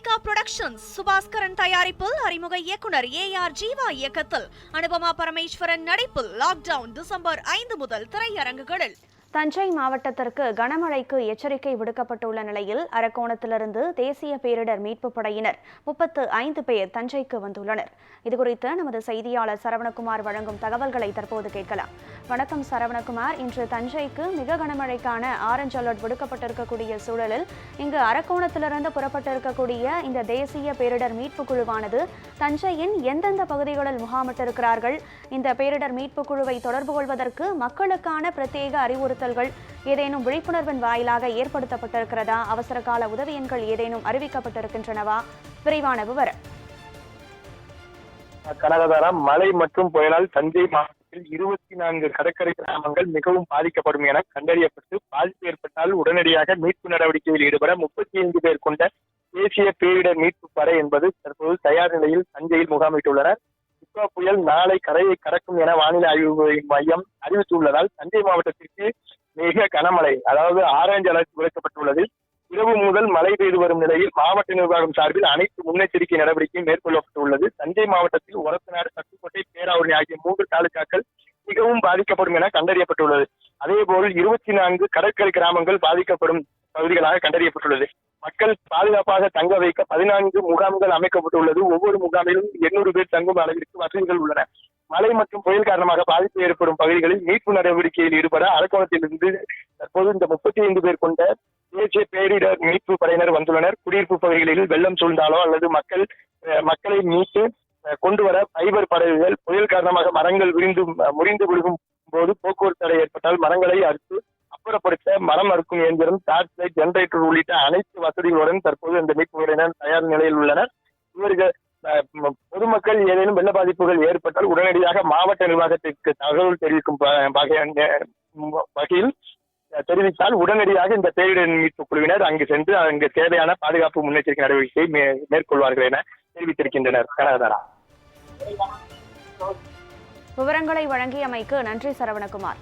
Lyca productions Subaskaran தயாரிப்பில் அறிமுக இயக்குனர் ஏஆர் ஜீவா இயக்கத்தில் அனுபமா பரமேஸ்வரன் நடிப்பில் லாக்டவுன் December 5 முதல் திரையரங்குகளில். தஞ்சை மாவட்டத்திற்கு கனமழைக்கு எச்சரிக்கை விடுக்கப்பட்டுள்ள நிலையில் அரக்கோணத்திலிருந்து தேசிய பேரிடர் மீட்பு படையினர் 35 பேர் தஞ்சைக்கு வந்துள்ளனர். இதுகுறித்து நமது செய்தியாளர் சரவணகுமார் வழங்கும் தகவல்களை தற்போது கேட்கலாம். வணக்கம் சரவணகுமார், இன்று தஞ்சைக்கு மிக கனமழைக்கான ஆரஞ்சு அலர்ட் விடுக்கப்பட்டிருக்கக்கூடிய சூழலில் இங்கு அரக்கோணத்திலிருந்து புறப்பட்டிருக்கக்கூடிய இந்த தேசிய பேரிடர் மீட்பு குழுவானது தஞ்சையின் எந்தெந்த பகுதிகளில் முகாமிட்டிருக்கிறார்கள்? இந்த பேரிடர் மீட்பு குழுவை தொடர்பு கொள்வதற்கு மக்களுக்கான பிரத்யேக அறிவுறுத்தல் ஏதேனும் விழிப்புணர்வின் வாயிலாக ஏற்படுத்தப்பட்டிருக்கிறதா? அவசர கால உதவி எண்கள் ஏதேனும் அறிவிக்கப்பட்டிருக்கின்றனவா? விரைவான விவரம். கனகதாரம் மழை மற்றும் புயலால் தஞ்சை மாவட்டத்தில் 24 கடற்கரை கிராமங்கள் மிகவும் பாதிக்கப்படும் என கண்டறியப்பட்டு பாதிப்பு ஏற்பட்டால் உடனடியாக மீட்பு நடவடிக்கையில் ஈடுபட 35 பேர் கொண்ட தேசிய பேரிடர் மீட்பு படை என்பது தற்போது தயார் நிலையில் தஞ்சையில் முகாமிட்டுள்ளனர். நிப்பா புயல் நாளை கரையை கடக்கும் என வானிலை ஆய்வு மையம் அறிவித்துள்ளதால் தஞ்சை மாவட்டத்திற்கு மிக கனமழை, அதாவது ஆரஞ்சு அலர்ட் விடுக்கப்பட்டுள்ளது. இரவு முதல் மழை பெய்து வரும் நிலையில் மாவட்ட நிர்வாகம் சார்பில் அனைத்து முன்னெச்சரிக்கை நடவடிக்கை மேற்கொள்ளப்பட்டுள்ளது. தஞ்சை மாவட்டத்தில் ஒரத்தநாடு, பட்டுக்கோட்டை, பேராவூரணி ஆகிய 3 தாலுகாக்கள் மிகவும் பாதிக்கப்படும் என கண்டறியப்பட்டுள்ளது. அதேபோல் 24 கடற்கரை கிராமங்கள் பாதிக்கப்படும் பகுதிகளாக கண்டறியப்பட்டுள்ளது. மக்கள் பாதுகாப்பாக தங்க வைக்க 14 முகாம்கள் அமைக்கப்பட்டுள்ளது. ஒவ்வொரு முகாமிலும் 800 பேர் தங்கும் அளவிற்கு வசதிகள் உள்ளன. மழை மற்றும் புயல் காரணமாக பாதிப்பு ஏற்படும் பகுதிகளில் மீட்பு நடவடிக்கையில் ஈடுபட அரக்கோணத்திலிருந்து தற்போது இந்த 35 பேர் கொண்ட தேசிய பேரிடர் மீட்பு படையினர் வந்துள்ளனர். குடியிருப்பு பகுதிகளில் வெள்ளம் சூழ்ந்தாலோ அல்லது மக்களை மீட்டு கொண்டு வர ஃபைபர் படகுகள், புயல் காரணமாக மரங்கள் முறிந்து விழுகும் போது போக்குவரத்து தடை ஏற்பட்டால் மரங்களை அறுத்து அப்புறப்படுத்த மரம் அறுக்கும் இயந்திரம், டார்ச் லைட், ஜெனரேட்டர் உள்ளிட்ட அனைத்து வசதிகளுடன் தற்போது இந்த மீட்பு படையினர் தயார் நிலையில் உள்ளனர். இவர்கள் பொதுமக்கள் ஏதேனும் வெள்ள பாதிப்புகள் ஏற்பட்டால் உடனடியாக மாவட்ட நிர்வாகத்திற்கு தகவல் தெரிவிக்கும் வகையில் தெரிவித்தால் உடனடியாக இந்த பேரிடர் மீட்பு குழுவினர் அங்கு சென்று அங்கு தேவையான பாதுகாப்பு முன்னெச்சரிக்கை நடவடிக்கையை மேற்கொள்வார்கள் என தெரிவித்திருக்கின்றனர். கனகதாரா, விவரங்களை வழங்கியமைக்கு நன்றி சரவணகுமார்.